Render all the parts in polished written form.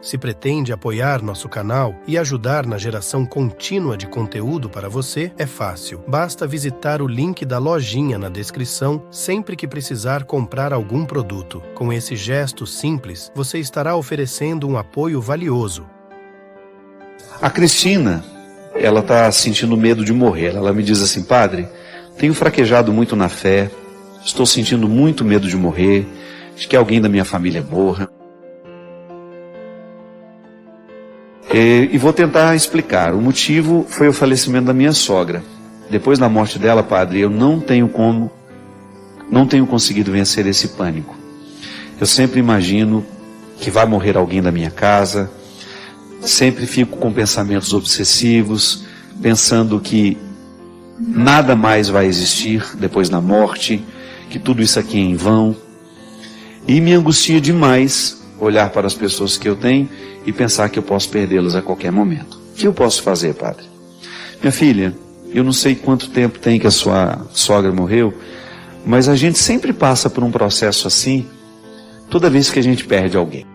Se pretende apoiar nosso canal e ajudar na geração contínua de conteúdo para você, é fácil. Basta visitar o link da lojinha na descrição sempre que precisar comprar algum produto. Com esse gesto simples, você estará oferecendo um apoio valioso. A Cristina, ela está sentindo medo de morrer. Ela me diz assim: padre, tenho fraquejado muito na fé, estou sentindo muito medo de morrer, de que alguém da minha família morra. E vou tentar explicar. O motivo foi o falecimento da minha sogra. Depois da morte dela, padre, eu não tenho conseguido vencer esse pânico. Eu sempre imagino que vai morrer alguém da minha casa, sempre fico com pensamentos obsessivos, pensando que nada mais vai existir depois da morte, que tudo isso aqui é em vão. E me angustia demais olhar para as pessoas que eu tenho e pensar que eu posso perdê-las a qualquer momento. O que eu posso fazer, padre? Minha filha, eu não sei quanto tempo tem que a sua sogra morreu, mas a gente sempre passa por um processo assim, toda vez que a gente perde alguém.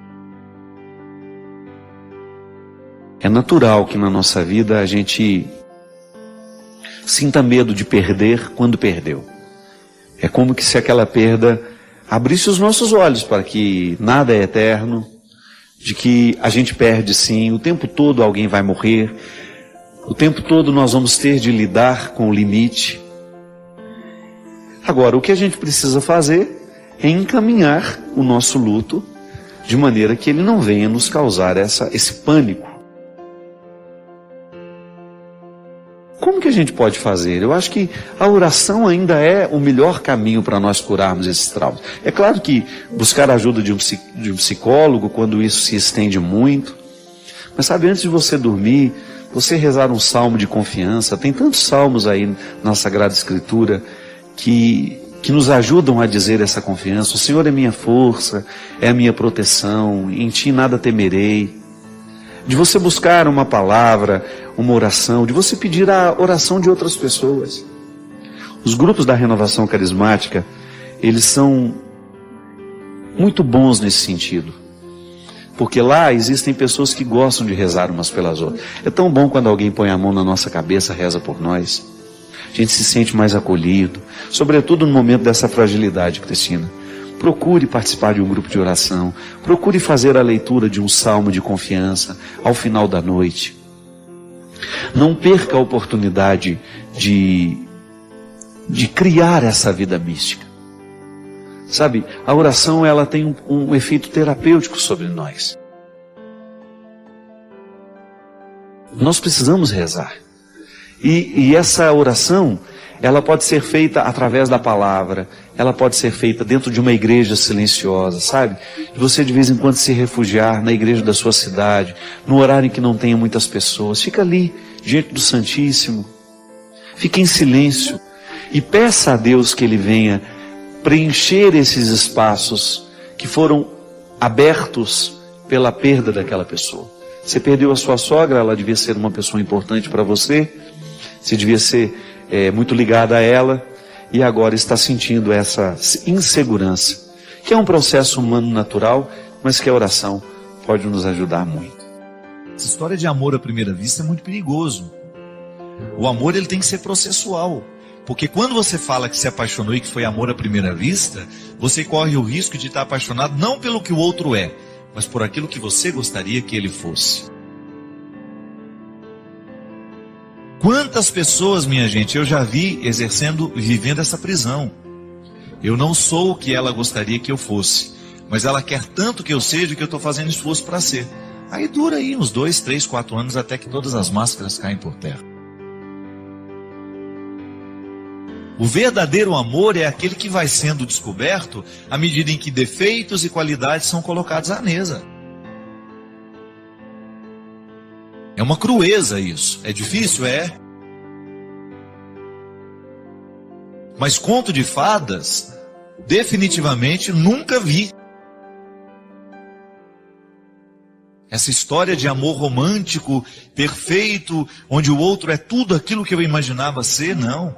É natural que na nossa vida a gente sinta medo de perder quando perdeu. É como que se aquela perda abrisse os nossos olhos para que nada é eterno, de que a gente perde sim, o tempo todo alguém vai morrer, o tempo todo nós vamos ter de lidar com o limite. Agora, o que a gente precisa fazer é encaminhar o nosso luto de maneira que ele não venha nos causar esse pânico. Como que a gente pode fazer? Eu acho que a oração ainda é o melhor caminho para nós curarmos esses traumas. É claro que buscar a ajuda de um psicólogo, quando isso se estende muito. Mas sabe, antes de você dormir, você rezar um salmo de confiança. Tem tantos salmos aí na Sagrada Escritura que nos ajudam a dizer essa confiança. O Senhor é minha força, é a minha proteção, em Ti nada temerei. De você buscar uma palavra, uma oração, de você pedir a oração de outras pessoas. Os grupos da renovação carismática, eles são muito bons nesse sentido. Porque lá existem pessoas que gostam de rezar umas pelas outras. É tão bom quando alguém põe a mão na nossa cabeça, reza por nós. A gente se sente mais acolhido, sobretudo no momento dessa fragilidade, Cristina. Procure participar de um grupo de oração. Procure fazer a leitura de um salmo de confiança ao final da noite. Não perca a oportunidade de criar essa vida mística. Sabe, a oração ela tem um efeito terapêutico sobre nós. Nós precisamos rezar. E essa oração, ela pode ser feita através da palavra, ela pode ser feita dentro de uma igreja silenciosa, sabe? Você de vez em quando se refugiar na igreja da sua cidade, no horário em que não tenha muitas pessoas, fica ali, diante do Santíssimo, fique em silêncio e peça a Deus que Ele venha preencher esses espaços que foram abertos pela perda daquela pessoa. Você perdeu a sua sogra, ela devia ser uma pessoa importante para você, você devia ser muito ligada a ela, e agora está sentindo essa insegurança, que é um processo humano natural, mas que a oração pode nos ajudar muito. Essa história de amor à primeira vista é muito perigoso. O amor ele tem que ser processual, porque quando você fala que se apaixonou e que foi amor à primeira vista, você corre o risco de estar apaixonado não pelo que o outro é, mas por aquilo que você gostaria que ele fosse. Quantas pessoas, minha gente, eu já vi vivendo essa prisão. Eu não sou o que ela gostaria que eu fosse, mas ela quer tanto que eu seja que eu estou fazendo esforço para ser. Aí dura aí uns 2, 3, 4 anos até que todas as máscaras caem por terra. O verdadeiro amor é aquele que vai sendo descoberto à medida em que defeitos e qualidades são colocados à mesa. É uma crueza isso. É difícil? É. Mas conto de fadas, definitivamente nunca vi. Essa história de amor romântico, perfeito, onde o outro é tudo aquilo que eu imaginava ser, não.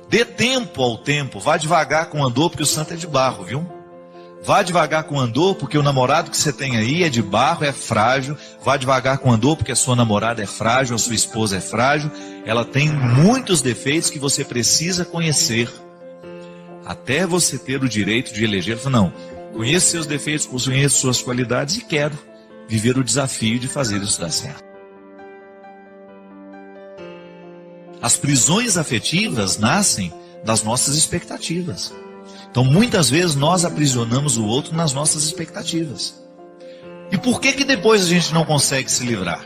Dê tempo ao tempo, vá devagar com a dor, porque o santo é de barro, viu? Vá devagar com o andor, porque o namorado que você tem aí é de barro, é frágil. Vá devagar com o andor, porque a sua namorada é frágil, a sua esposa é frágil. Ela tem muitos defeitos que você precisa conhecer, até você ter o direito de eleger. Não, conheço seus defeitos, conheço suas qualidades e quero viver o desafio de fazer isso dar certo. As prisões afetivas nascem das nossas expectativas. Então, muitas vezes nós aprisionamos o outro nas nossas expectativas. E por que depois a gente não consegue se livrar?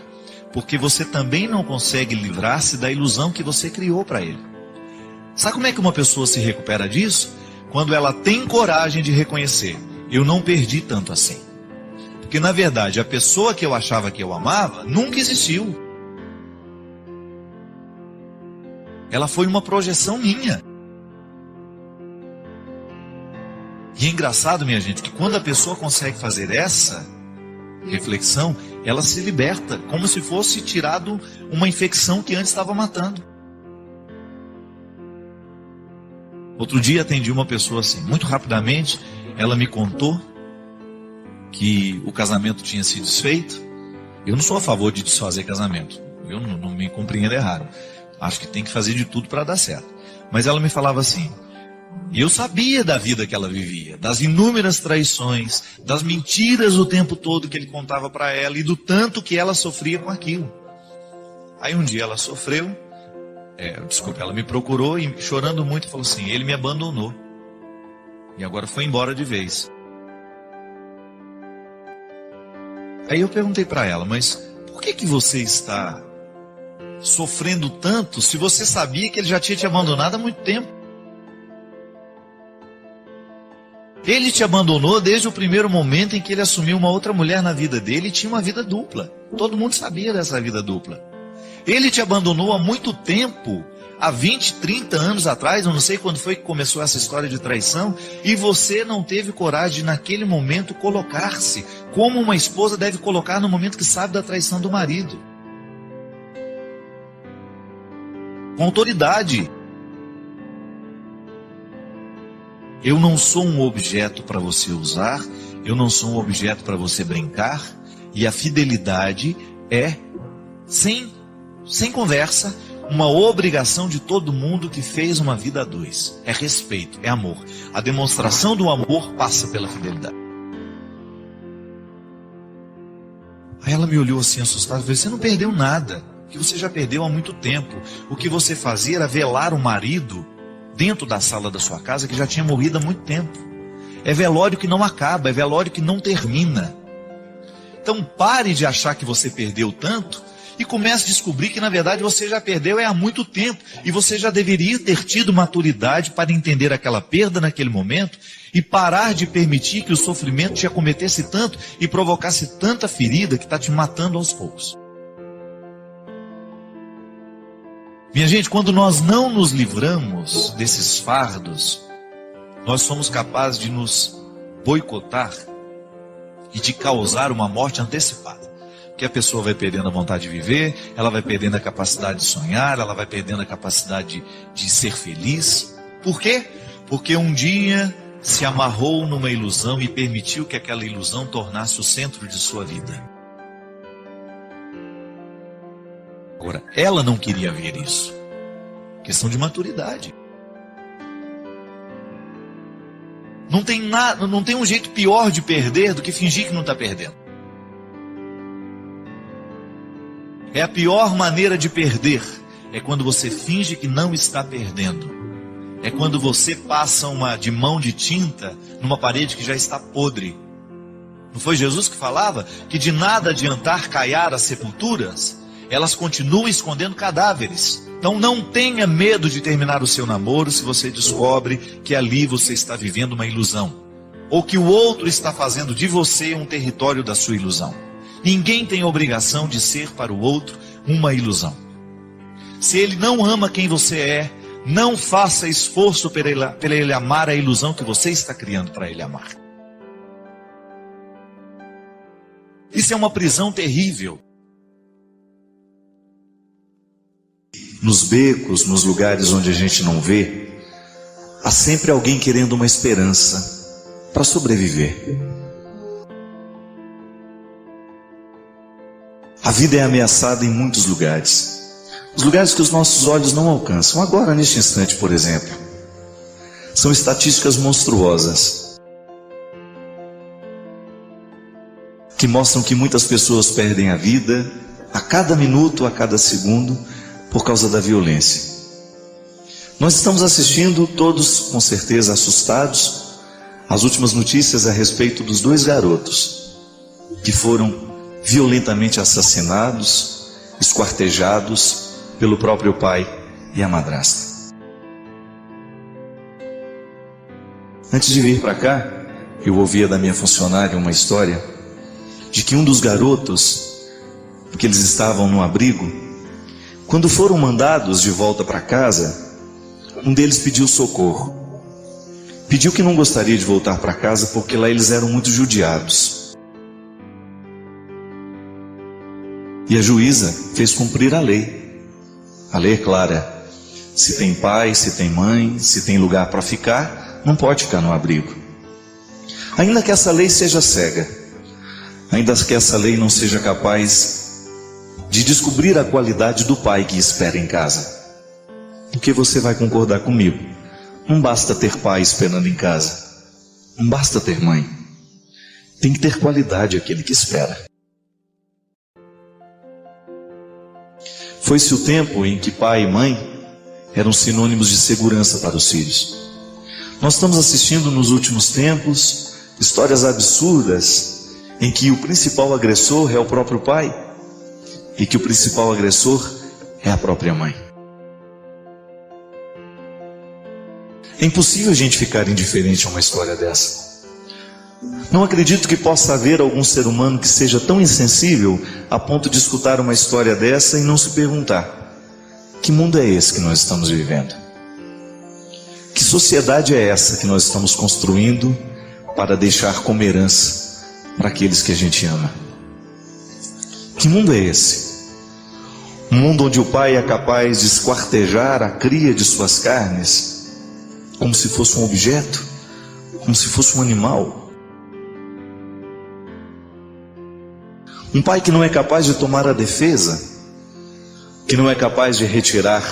Porque você também não consegue livrar-se da ilusão que você criou para ele. Sabe como é que uma pessoa se recupera disso? Quando ela tem coragem de reconhecer: eu não perdi tanto assim. Porque na verdade a pessoa que eu achava que eu amava nunca existiu. Ela foi uma projeção minha. E é engraçado, minha gente, que quando a pessoa consegue fazer essa reflexão, ela se liberta, como se fosse tirado uma infecção que antes estava matando. Outro dia atendi uma pessoa assim, muito rapidamente, ela me contou que o casamento tinha sido desfeito. Eu não sou a favor de desfazer casamento, eu não me compreendo errado. Acho que tem que fazer de tudo para dar certo. Mas ela me falava assim: eu sabia da vida que ela vivia, das inúmeras traições, das mentiras o tempo todo que ele contava para ela e do tanto que ela sofria com aquilo. Aí um dia ela sofreu, ela me procurou e chorando muito falou assim: ele me abandonou e agora foi embora de vez. Aí eu perguntei para ela: mas por que você está sofrendo tanto se você sabia que ele já tinha te abandonado há muito tempo? Ele te abandonou desde o primeiro momento em que ele assumiu uma outra mulher na vida dele e tinha uma vida dupla. Todo mundo sabia dessa vida dupla. Ele te abandonou há muito tempo, há 20, 30 anos atrás, eu não sei quando foi que começou essa história de traição, e você não teve coragem de naquele momento colocar-se como uma esposa deve colocar no momento que sabe da traição do marido. Com autoridade. Eu não sou um objeto para você usar, eu não sou um objeto para você brincar, e a fidelidade é, sem conversa, uma obrigação de todo mundo que fez uma vida a dois. É respeito, é amor. A demonstração do amor passa pela fidelidade. Aí ela me olhou assim assustada e falou: você não perdeu nada, que você já perdeu há muito tempo. O que você fazia era velar o marido dentro da sala da sua casa que já tinha morrido há muito tempo. É velório que não acaba, é velório que não termina. Então pare de achar que você perdeu tanto e comece a descobrir que na verdade você já perdeu há muito tempo, e você já deveria ter tido maturidade para entender aquela perda naquele momento e parar de permitir que o sofrimento te acometesse tanto e provocasse tanta ferida que está te matando aos poucos. Minha gente, quando nós não nos livramos desses fardos, nós somos capazes de nos boicotar e de causar uma morte antecipada. Porque a pessoa vai perdendo a vontade de viver, ela vai perdendo a capacidade de sonhar, ela vai perdendo a capacidade de ser feliz. Por quê? Porque um dia se amarrou numa ilusão e permitiu que aquela ilusão tornasse o centro de sua vida. Agora, ela não queria ver isso. Questão de maturidade. Não tem nada, não tem um jeito pior de perder do que fingir que não está perdendo. É a pior maneira de perder. É quando você finge que não está perdendo. É quando você passa de mão de tinta numa parede que já está podre. Não foi Jesus que falava que de nada adiantar caiar as sepulturas? Elas continuam escondendo cadáveres. Então não tenha medo de terminar o seu namoro se você descobre que ali você está vivendo uma ilusão, ou que o outro está fazendo de você um território da sua ilusão. Ninguém tem obrigação de ser para o outro uma ilusão. Se ele não ama quem você é, não faça esforço para ele amar a ilusão que você está criando para ele amar. Isso é uma prisão terrível. Nos becos, nos lugares onde a gente não vê, há sempre alguém querendo uma esperança. para sobreviver. A vida é ameaçada em muitos lugares. Os lugares que os nossos olhos não alcançam. Agora, neste instante, por exemplo, são estatísticas monstruosas que mostram que muitas pessoas perdem a vida a cada minuto, a cada segundo, por causa da violência. Nós estamos assistindo, todos com certeza assustados, as últimas notícias a respeito dos 2 garotos que foram violentamente assassinados, esquartejados pelo próprio pai e a madrasta. Antes de vir para cá, eu ouvia da minha funcionária uma história de que um dos garotos, porque eles estavam no abrigo, quando foram mandados de volta para casa, um deles pediu socorro. Pediu que não gostaria de voltar para casa porque lá eles eram muito judiados. E a juíza fez cumprir a lei. A lei é clara. Se tem pai, se tem mãe, se tem lugar para ficar, não pode ficar no abrigo. Ainda que essa lei seja cega, ainda que essa lei não seja capaz de descobrir a qualidade do pai que espera em casa. Porque você vai concordar comigo. Não basta ter pai esperando em casa. Não basta ter mãe. Tem que ter qualidade aquele que espera. Foi-se o tempo em que pai e mãe eram sinônimos de segurança para os filhos. Nós estamos assistindo nos últimos tempos histórias absurdas em que o principal agressor é o próprio pai e que o principal agressor é a própria mãe. É impossível a gente ficar indiferente a uma história dessa. Não acredito que possa haver algum ser humano que seja tão insensível a ponto de escutar uma história dessa e não se perguntar: que mundo é esse que nós estamos vivendo? Que sociedade é essa que nós estamos construindo para deixar como herança para aqueles que a gente ama? Que mundo é esse? Um mundo onde o pai é capaz de esquartejar a cria de suas carnes como se fosse um objeto, como se fosse um animal. Um pai que não é capaz de tomar a defesa, que não é capaz de retirar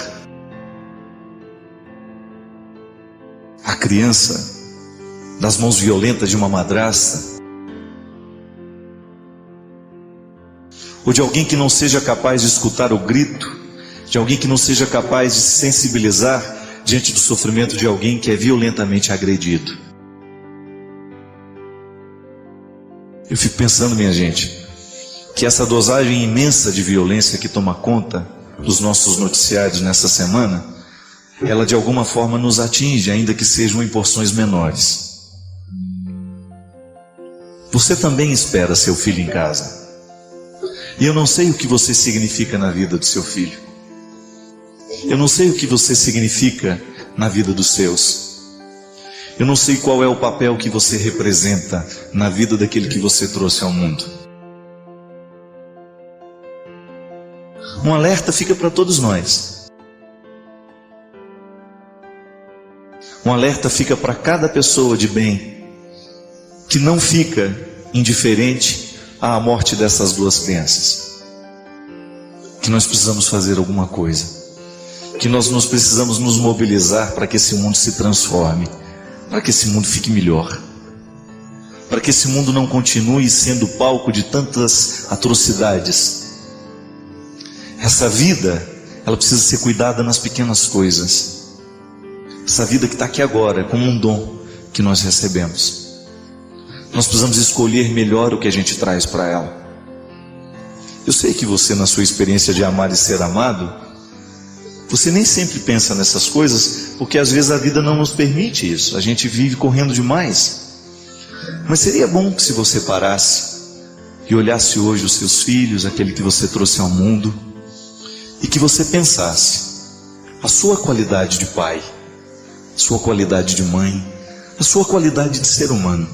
a criança das mãos violentas de uma madrasta, ou de alguém que não seja capaz de escutar o grito, de alguém que não seja capaz de se sensibilizar diante do sofrimento de alguém que é violentamente agredido. Eu fico pensando, minha gente, que essa dosagem imensa de violência que toma conta dos nossos noticiários nessa semana, ela de alguma forma nos atinge, ainda que sejam em porções menores. Você também espera seu filho em casa. E eu não sei o que você significa na vida do seu filho. Eu não sei o que você significa na vida dos seus. Eu não sei qual é o papel que você representa na vida daquele que você trouxe ao mundo. Um alerta fica para todos nós. Um alerta fica para cada pessoa de bem que não fica indiferente à morte dessas 2 crianças. Que nós precisamos fazer alguma coisa. Que nós precisamos nos mobilizar para que esse mundo se transforme, para que esse mundo fique melhor, para que esse mundo não continue sendo palco de tantas atrocidades. Essa vida, ela precisa ser cuidada nas pequenas coisas. Essa vida que está aqui agora, é como um dom que nós recebemos. Nós precisamos escolher melhor o que a gente traz para ela. Eu sei que você, na sua experiência de amar e ser amado, você nem sempre pensa nessas coisas, porque às vezes a vida não nos permite isso. A gente vive correndo demais. Mas seria bom que se você parasse e olhasse hoje os seus filhos, aquele que você trouxe ao mundo, e que você pensasse a sua qualidade de pai, a sua qualidade de mãe, a sua qualidade de ser humano.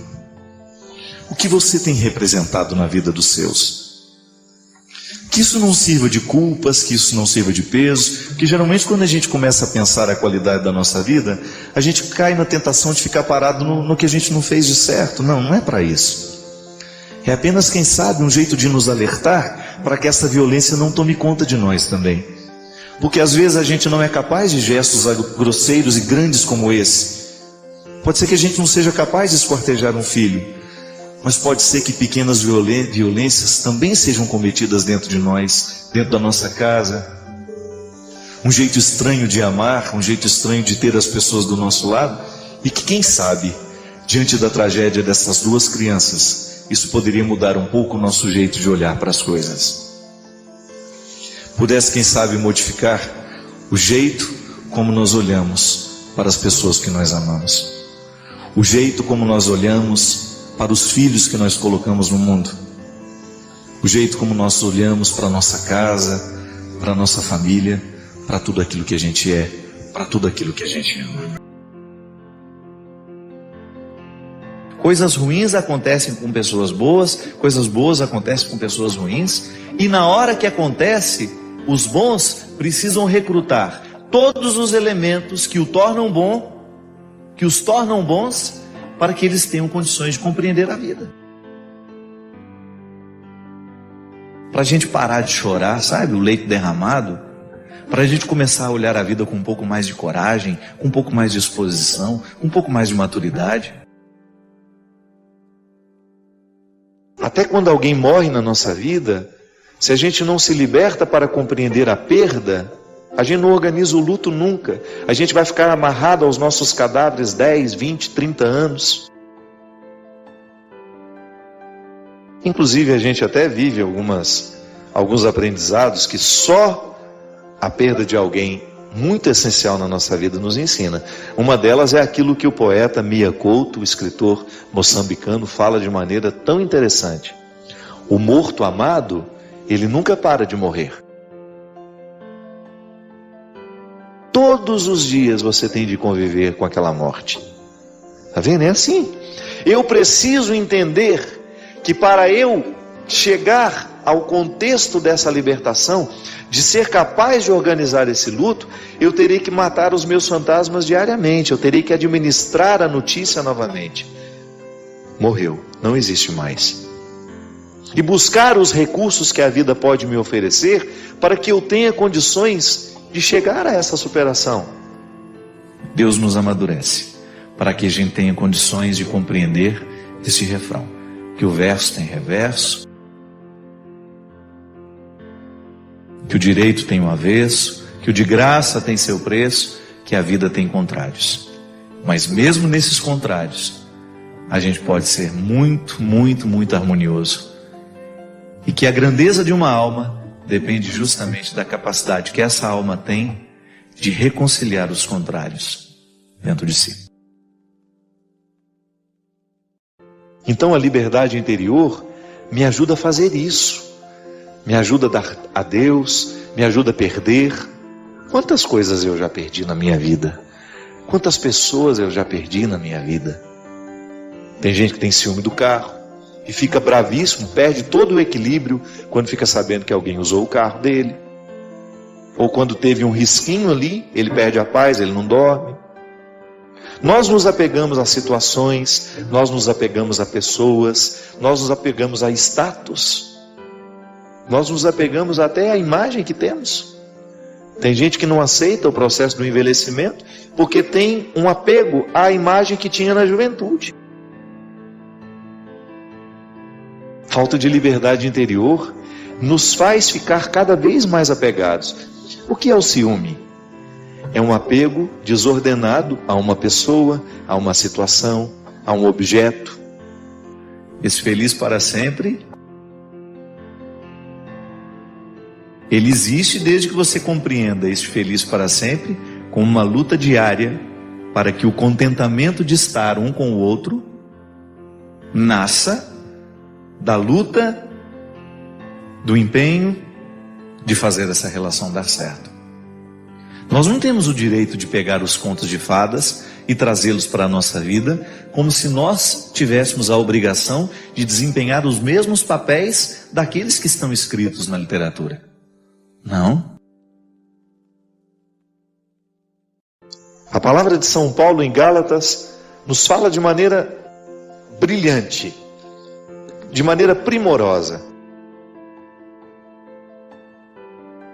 O que você tem representado na vida dos seus? Que isso não sirva de culpas, que isso não sirva de peso, porque geralmente quando a gente começa a pensar a qualidade da nossa vida, a gente cai na tentação de ficar parado no que a gente não fez de certo. Não é para isso. É apenas, quem sabe, um jeito de nos alertar para que essa violência não tome conta de nós também. Porque às vezes a gente não é capaz de gestos grosseiros e grandes como esse. Pode ser que a gente não seja capaz de esquartejar um filho, mas pode ser que pequenas violências também sejam cometidas dentro de nós, dentro da nossa casa. Um jeito estranho de amar, um jeito estranho de ter as pessoas do nosso lado, e que, quem sabe, diante da tragédia dessas duas crianças, isso poderia mudar um pouco o nosso jeito de olhar para as coisas. Pudesse, quem sabe, modificar o jeito como nós olhamos para as pessoas que nós amamos, o jeito como nós olhamos para os filhos que nós colocamos no mundo, o jeito como nós olhamos para a nossa casa, para a nossa família, para tudo aquilo que a gente é, para tudo aquilo que a gente ama. Coisas ruins acontecem com pessoas boas, coisas boas acontecem com pessoas ruins, e na hora que acontece, os bons precisam recrutar todos os elementos que o tornam bom, que os tornam bons, para que eles tenham condições de compreender a vida. Para a gente parar de chorar, sabe, o leite derramado, para a gente começar a olhar a vida com um pouco mais de coragem, com um pouco mais de exposição, com um pouco mais de maturidade. Até quando alguém morre na nossa vida, se a gente não se liberta para compreender a perda, a gente não organiza o luto nunca. A gente vai ficar amarrado aos nossos cadáveres 10, 20, 30 anos. Inclusive a gente até vive alguns aprendizados que só a perda de alguém muito essencial na nossa vida nos ensina. Uma delas é aquilo que o poeta Mia Couto, o escritor moçambicano, fala de maneira tão interessante. O morto amado, ele nunca para de morrer. Todos os dias você tem de conviver com aquela morte. Está vendo? É assim. Eu preciso entender que para eu chegar ao contexto dessa libertação, de ser capaz de organizar esse luto, eu terei que matar os meus fantasmas diariamente, eu terei que administrar a notícia novamente. Morreu, não existe mais. E buscar os recursos que a vida pode me oferecer para que eu tenha condições de chegar a essa superação. Deus nos amadurece para que a gente tenha condições de compreender esse refrão, que o verso tem reverso, que o direito tem um avesso, que o de graça tem seu preço, que a vida tem contrários. Mas mesmo nesses contrários, a gente pode ser muito, muito, muito harmonioso. E que a grandeza de uma alma depende justamente da capacidade que essa alma tem de reconciliar os contrários dentro de si. Então a liberdade interior me ajuda a fazer isso. Me ajuda a dar a Deus, me ajuda a perder. Quantas coisas eu já perdi na minha vida? Quantas pessoas eu já perdi na minha vida? Tem gente que tem ciúme do carro e fica bravíssimo, perde todo o equilíbrio quando fica sabendo que alguém usou o carro dele. Ou quando teve um risquinho ali, ele perde a paz, ele não dorme. Nós nos apegamos a situações, nós nos apegamos a pessoas, nós nos apegamos a status, nós nos apegamos até à imagem que temos. Tem gente que não aceita o processo do envelhecimento porque tem um apego à imagem que tinha na juventude. Falta de liberdade interior nos faz ficar cada vez mais apegados. O que é o ciúme? É um apego desordenado a uma pessoa, a uma situação, a um objeto. Esse feliz para sempre, ele existe desde que você compreenda este feliz para sempre como uma luta diária para que o contentamento de estar um com o outro nasça da luta, do empenho de fazer essa relação dar certo. Nós não temos o direito de pegar os contos de fadas e trazê-los para a nossa vida, como se nós tivéssemos a obrigação de desempenhar os mesmos papéis daqueles que estão escritos na literatura. Não. A palavra de São Paulo em Gálatas nos fala de maneira brilhante, de maneira primorosa.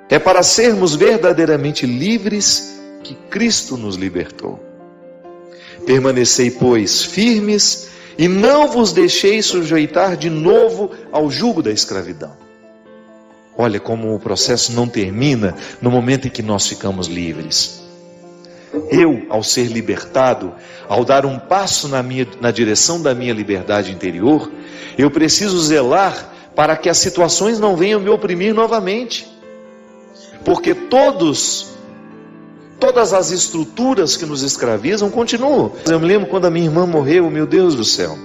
É para sermos verdadeiramente livres que Cristo nos libertou. Permanecei, pois, firmes e não vos deixeis sujeitar de novo ao jugo da escravidão. Olha como o processo não termina no momento em que nós ficamos livres. Eu, ao ser libertado, ao dar um passo na direção da minha liberdade interior, eu preciso zelar para que as situações não venham me oprimir novamente. Porque todas as estruturas que nos escravizam continuam. Eu me lembro quando a minha irmã morreu, meu Deus do céu.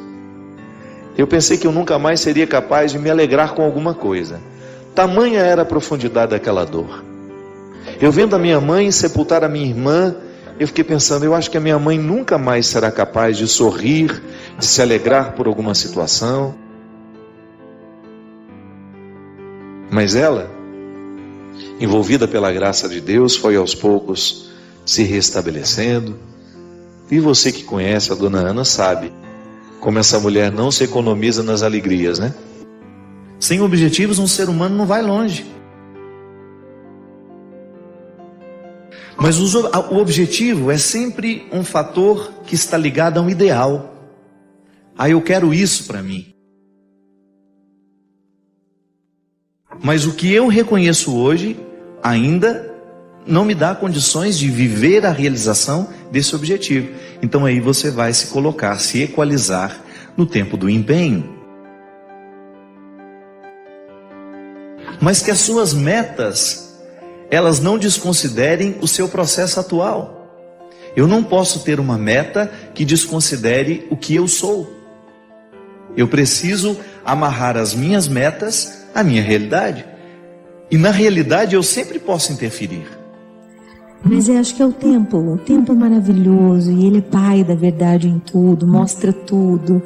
Eu pensei que eu nunca mais seria capaz de me alegrar com alguma coisa. Tamanha era a profundidade daquela dor. Eu vendo a minha mãe sepultar a minha irmã, eu fiquei pensando, eu acho que a minha mãe nunca mais será capaz de sorrir, de se alegrar por alguma situação. Mas ela, envolvida pela graça de Deus, foi aos poucos se restabelecendo. E você que conhece a dona Ana sabe como essa mulher não se economiza nas alegrias, né? Sem objetivos, um ser humano não vai longe. Mas o objetivo é sempre um fator que está ligado a um ideal. Eu quero isso para mim. Mas o que eu reconheço hoje ainda não me dá condições de viver a realização desse objetivo. Então aí você vai se colocar, se equalizar no tempo do empenho. Mas que as suas metas, elas não desconsiderem o seu processo atual. Eu não posso ter uma meta que desconsidere o que eu sou. Eu preciso amarrar as minhas metas à minha realidade. E na realidade eu sempre posso interferir. Mas eu acho que é o tempo. O tempo é maravilhoso e ele é pai da verdade em tudo, mostra tudo.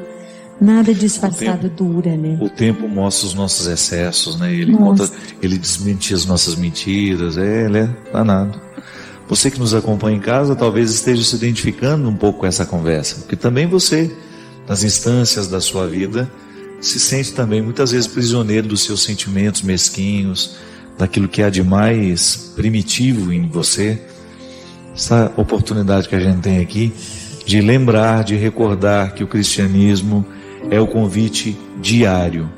Nada disfarçado dura, né? O tempo mostra os nossos excessos, né? Ele desmente as nossas mentiras. Ele é danado. Você que nos acompanha em casa talvez esteja se identificando um pouco com essa conversa, porque também você, nas instâncias da sua vida, se sente também muitas vezes prisioneiro dos seus sentimentos mesquinhos, daquilo que há de mais primitivo em você. Essa oportunidade que a gente tem aqui de lembrar, de recordar que o cristianismo é o convite diário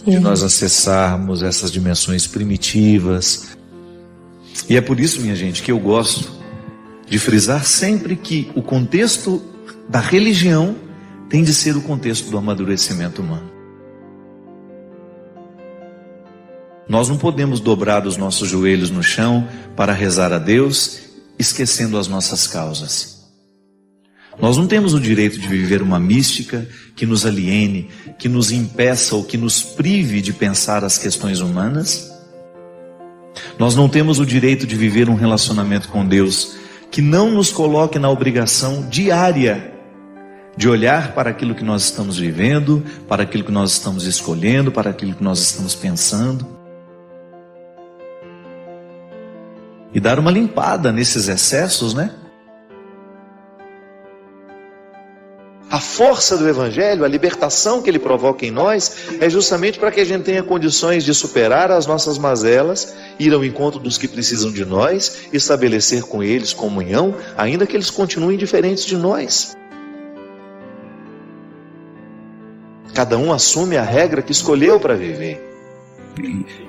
de nós acessarmos essas dimensões primitivas. E é por isso, minha gente, que eu gosto de frisar sempre que o contexto da religião tem de ser o contexto do amadurecimento humano. Nós não podemos dobrar os nossos joelhos no chão para rezar a Deus, esquecendo as nossas causas. Nós não temos o direito de viver uma mística que nos aliene, que nos impeça ou que nos prive de pensar as questões humanas. Nós não temos o direito de viver um relacionamento com Deus que não nos coloque na obrigação diária de olhar para aquilo que nós estamos vivendo, para aquilo que nós estamos escolhendo, para aquilo que nós estamos pensando. E dar uma limpada nesses excessos, né? A força do Evangelho, a libertação que ele provoca em nós, é justamente para que a gente tenha condições de superar as nossas mazelas, ir ao encontro dos que precisam de nós, estabelecer com eles comunhão, ainda que eles continuem diferentes de nós. Cada um assume a regra que escolheu para viver.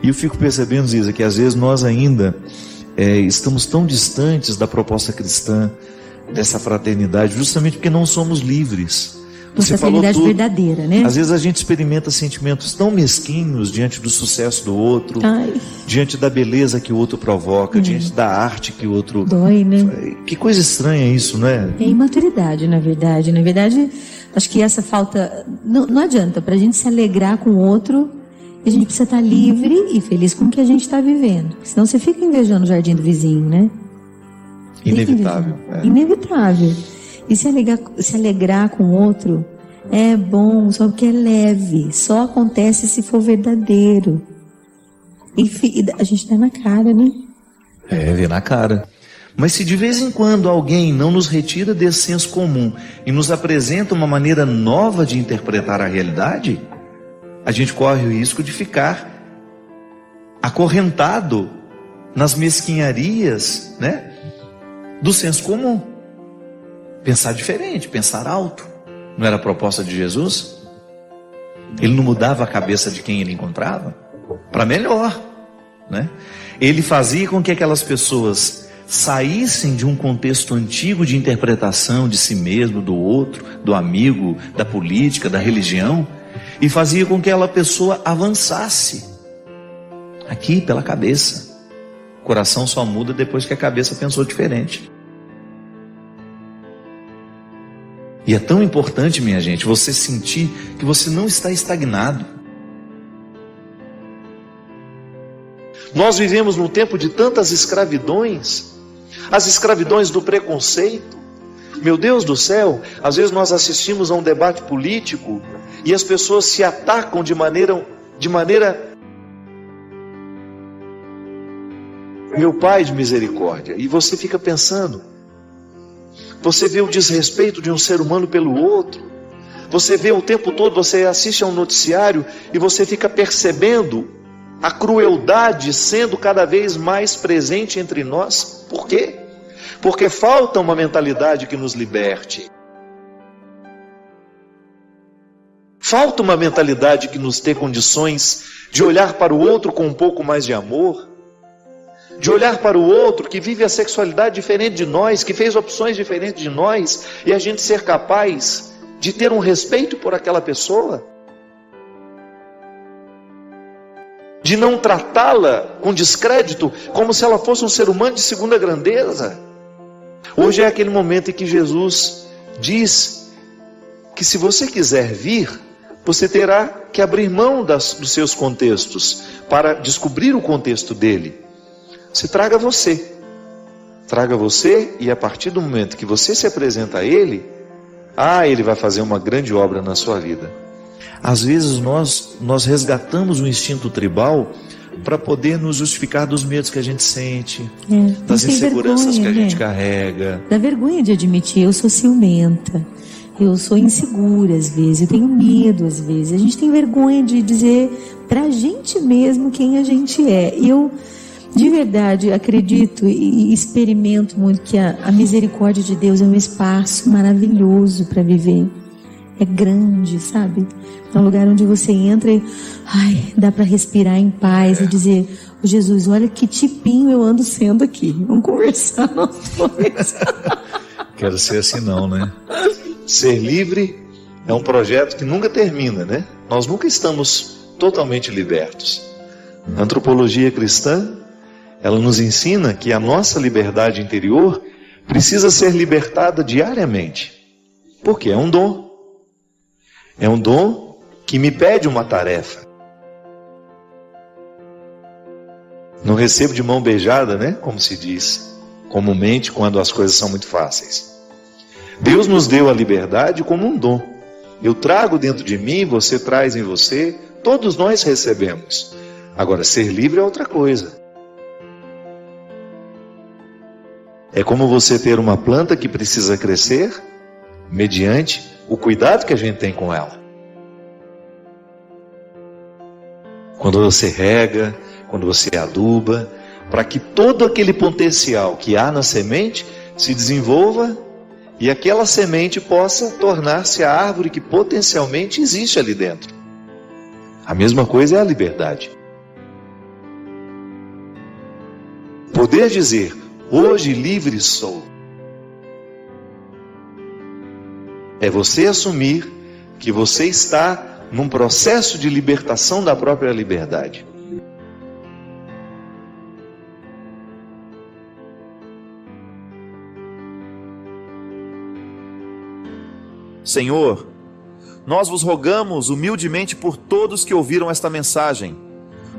E eu fico percebendo, Ziza, que às vezes nós ainda estamos tão distantes da proposta cristã, dessa fraternidade, justamente porque não somos livres. Você fraternidade falou tudo. Verdadeira, né? Às vezes a gente experimenta sentimentos tão mesquinhos diante do sucesso do outro, diante da beleza que o outro provoca, diante da arte que o outro... Dói, né? Que coisa estranha isso, né? É imaturidade, na verdade. Na verdade, acho que essa falta... Não adianta, para a gente se alegrar com o outro, a gente precisa estar livre e feliz com o que a gente está vivendo. Senão você fica invejando o jardim do vizinho, né? Inevitável. Inevitável. E se alegrar com o outro é bom, só porque é leve. Só acontece se for verdadeiro. E a gente tá na cara, né? Vê na cara. Mas se de vez em quando alguém não nos retira desse senso comum e nos apresenta uma maneira nova de interpretar a realidade, a gente corre o risco de ficar acorrentado nas mesquinharias, né, do senso comum. Pensar diferente, pensar alto. Não era a proposta de Jesus? Ele não mudava a cabeça de quem ele encontrava para melhor, né? Ele fazia com que aquelas pessoas saíssem de um contexto antigo de interpretação de si mesmo, do outro, do amigo, da política, da religião, e fazia com que aquela pessoa avançasse aqui pela cabeça. O coração só muda depois que a cabeça pensou diferente. E é tão importante, minha gente, você sentir que você não está estagnado. Nós vivemos num tempo de tantas escravidões, as escravidões do preconceito. Meu Deus do céu, às vezes nós assistimos a um debate político e as pessoas se atacam de maneira meu Pai de misericórdia, e você fica pensando, você vê o desrespeito de um ser humano pelo outro, você vê o tempo todo, você assiste a um noticiário e você fica percebendo a crueldade sendo cada vez mais presente entre nós. Por quê? Porque falta uma mentalidade que nos liberte. Falta uma mentalidade que nos dê condições de olhar para o outro com um pouco mais de amor, de olhar para o outro que vive a sexualidade diferente de nós, que fez opções diferentes de nós, e a gente ser capaz de ter um respeito por aquela pessoa, de não tratá-la com descrédito, como se ela fosse um ser humano de segunda grandeza. Hoje é aquele momento em que Jesus diz que se você quiser vir, você terá que abrir mão dos seus contextos para descobrir o contexto dele. Se traga você, e a partir do momento que você se apresenta a ele, ele vai fazer uma grande obra na sua vida. Às vezes nós resgatamos o instinto tribal para poder nos justificar dos medos que a gente sente, das inseguranças que a gente carrega. Dá vergonha de admitir, eu sou ciumenta, eu sou insegura às vezes, eu tenho medo às vezes. A gente tem vergonha de dizer pra gente mesmo quem a gente é. E eu, de verdade, acredito e experimento muito que a misericórdia de Deus é um espaço maravilhoso para viver. É grande, sabe? É um lugar onde você entra e dá para respirar em paz e dizer: Jesus, olha que tipinho eu ando sendo aqui. Vamos conversar nós dois. Quero ser assim não, né? Ser livre é um projeto que nunca termina, né? Nós nunca estamos totalmente libertos. A antropologia cristã, ela nos ensina que a nossa liberdade interior precisa ser libertada diariamente. Porque é um dom. É um dom que me pede uma tarefa. Não recebo de mão beijada, né? Como se diz comumente quando as coisas são muito fáceis. Deus nos deu a liberdade como um dom. Eu trago dentro de mim, você traz em você, todos nós recebemos. Agora, ser livre é outra coisa. É como você ter uma planta que precisa crescer mediante o cuidado que a gente tem com ela. Quando você rega, quando você aduba, para que todo aquele potencial que há na semente se desenvolva e aquela semente possa tornar-se a árvore que potencialmente existe ali dentro. A mesma coisa é a liberdade. Poder dizer, hoje livre sou, é você assumir que você está num processo de libertação da própria liberdade. Senhor, nós vos rogamos humildemente por todos que ouviram esta mensagem.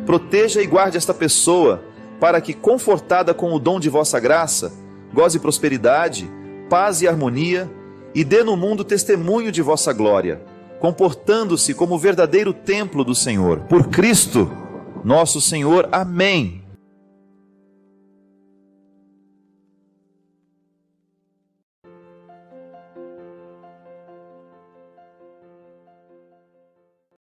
Proteja e guarde esta pessoa, para que, confortada com o dom de vossa graça, goze prosperidade, paz e harmonia, e dê no mundo testemunho de vossa glória, comportando-se como o verdadeiro templo do Senhor. Por Cristo, nosso Senhor. Amém.